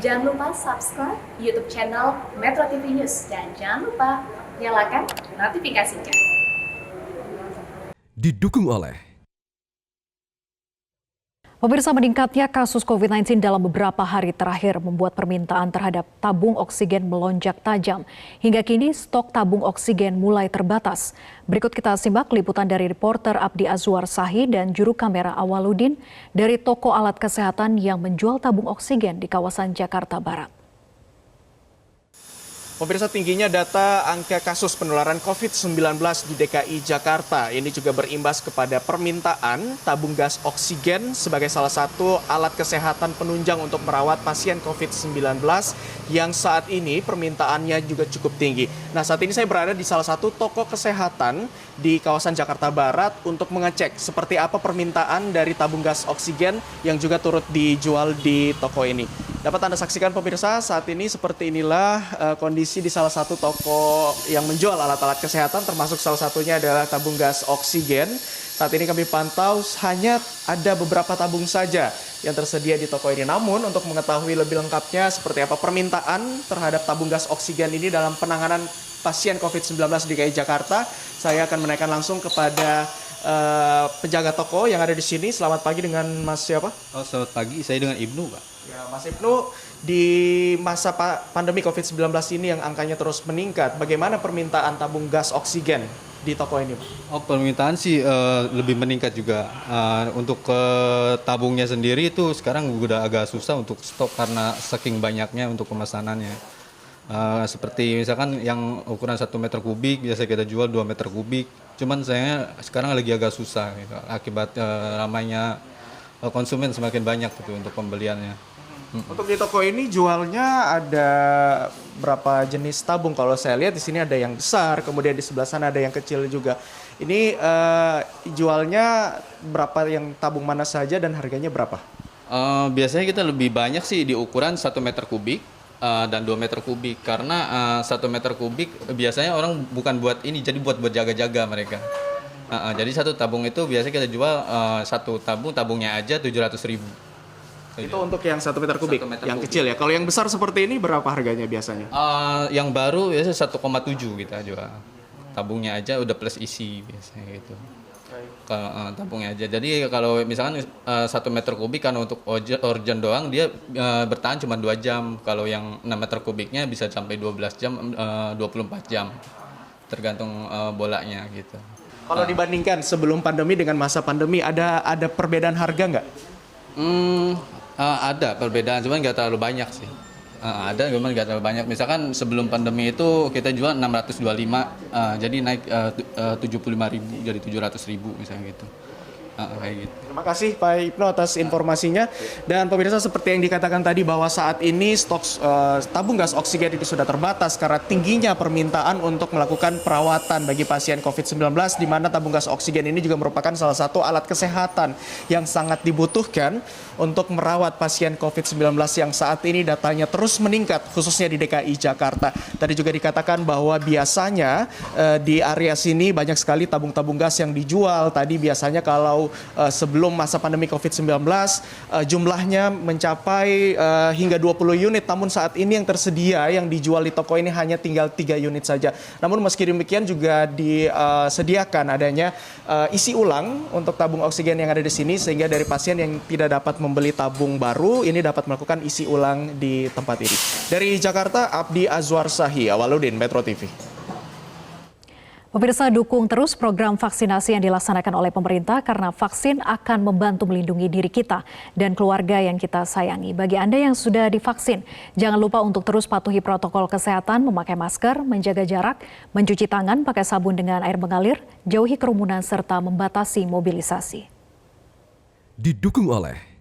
Jangan lupa subscribe YouTube channel Metro TV News dan jangan lupa nyalakan notifikasinya. Didukung oleh Pemirsa, meningkatnya kasus COVID-19 dalam beberapa hari terakhir membuat permintaan terhadap tabung oksigen melonjak tajam. Hingga kini stok tabung oksigen mulai terbatas. Berikut kita simak liputan dari reporter Abdi Azwar Sahi dan juru kamera Awaludin dari toko alat kesehatan yang menjual tabung oksigen di kawasan Jakarta Barat. Pemirsa, tingginya data angka kasus penularan COVID-19 di DKI Jakarta ini juga berimbas kepada permintaan tabung gas oksigen sebagai salah satu alat kesehatan penunjang untuk merawat pasien COVID-19 yang saat ini permintaannya juga cukup tinggi. Nah, saat ini saya berada di salah satu toko kesehatan di kawasan Jakarta Barat untuk mengecek seperti apa permintaan dari tabung gas oksigen yang juga turut dijual di toko ini. Dapat Anda saksikan pemirsa, saat ini seperti inilah kondisi di salah satu toko yang menjual alat-alat kesehatan, termasuk salah satunya adalah tabung gas oksigen. Saat ini kami pantau hanya ada beberapa tabung saja yang tersedia di toko ini. Namun untuk mengetahui lebih lengkapnya seperti apa permintaan terhadap tabung gas oksigen ini dalam penanganan pasien COVID-19 di DKI Jakarta, saya akan menanyakan langsung kepada penjaga toko yang ada di sini. Selamat pagi, dengan Mas siapa? Oh, selamat pagi, saya dengan Ibnu, Pak. Ya, Mas Ibnu, di masa pandemi COVID-19 ini yang angkanya terus meningkat, bagaimana permintaan tabung gas oksigen di toko ini, Pak? Oh, permintaan sih lebih meningkat juga. Untuk tabungnya sendiri itu sekarang udah agak susah untuk stok karena saking banyaknya untuk pemesanannya. Seperti misalkan yang ukuran 1 meter kubik biasa kita jual 2 meter kubik. Cuman saya sekarang lagi agak susah gitu, akibat ramainya konsumen semakin banyak gitu untuk pembeliannya. Untuk di toko ini jualnya ada berapa jenis tabung? Kalau saya lihat di sini ada yang besar, kemudian di sebelah sana ada yang kecil juga. Ini jualnya berapa, yang tabung mana saja dan harganya berapa? Biasanya kita lebih banyak sih di ukuran 1 meter kubik dan 2 meter kubik. Karena 1 meter kubik biasanya orang bukan buat ini, jadi buat jaga-jaga mereka. Jadi satu tabung itu biasanya kita jual satu tabungnya aja 700.000. Itu untuk yang 1 meter kubik, 1 meter yang kubik. kecil ya. Kalau yang besar seperti ini berapa harganya biasanya? Yang baru biasanya 1,7 kita jual. Tabungnya aja udah plus isi biasanya gitu. Kalau tabungnya aja. Jadi kalau misalkan 1 meter kubik kan untuk organ doang dia bertahan cuma 2 jam. Kalau yang 6 meter kubiknya bisa sampai 12 jam, 24 jam. Tergantung bolanya gitu. Kalau dibandingkan sebelum pandemi dengan masa pandemi, ada perbedaan harga nggak? Ada perbedaan, cuman nggak terlalu banyak sih. Ada, cuman nggak terlalu banyak. Misalkan sebelum pandemi itu kita jual 625, jadi naik 75.000 jadi 700.000 misalnya gitu. Kayak gitu. Terima kasih Pak Ibnu atas informasinya. Dan pemirsa, seperti yang dikatakan tadi bahwa saat ini stok tabung gas oksigen itu sudah terbatas karena tingginya permintaan untuk melakukan perawatan bagi pasien COVID-19, di mana tabung gas oksigen ini juga merupakan salah satu alat kesehatan yang sangat dibutuhkan untuk merawat pasien COVID-19 yang saat ini datanya terus meningkat, khususnya di DKI Jakarta. Tadi juga dikatakan bahwa biasanya di area sini banyak sekali tabung-tabung gas yang dijual. Tadi biasanya kalau sebelum masa pandemi COVID-19 jumlahnya mencapai hingga 20 unit, namun saat ini yang tersedia yang dijual di toko ini hanya tinggal 3 unit saja. Namun meski demikian juga disediakan adanya isi ulang untuk tabung oksigen yang ada di sini, sehingga dari pasien yang tidak dapat membeli tabung baru ini dapat melakukan isi ulang di tempat ini. Dari Jakarta, Abdi Azwar Sahi, Awaludin, Metro TV. Pemirsa, dukung terus program vaksinasi yang dilaksanakan oleh pemerintah karena vaksin akan membantu melindungi diri kita dan keluarga yang kita sayangi. Bagi Anda yang sudah divaksin, jangan lupa untuk terus patuhi protokol kesehatan, memakai masker, menjaga jarak, mencuci tangan pakai sabun dengan air mengalir, jauhi kerumunan serta membatasi mobilisasi. didukung oleh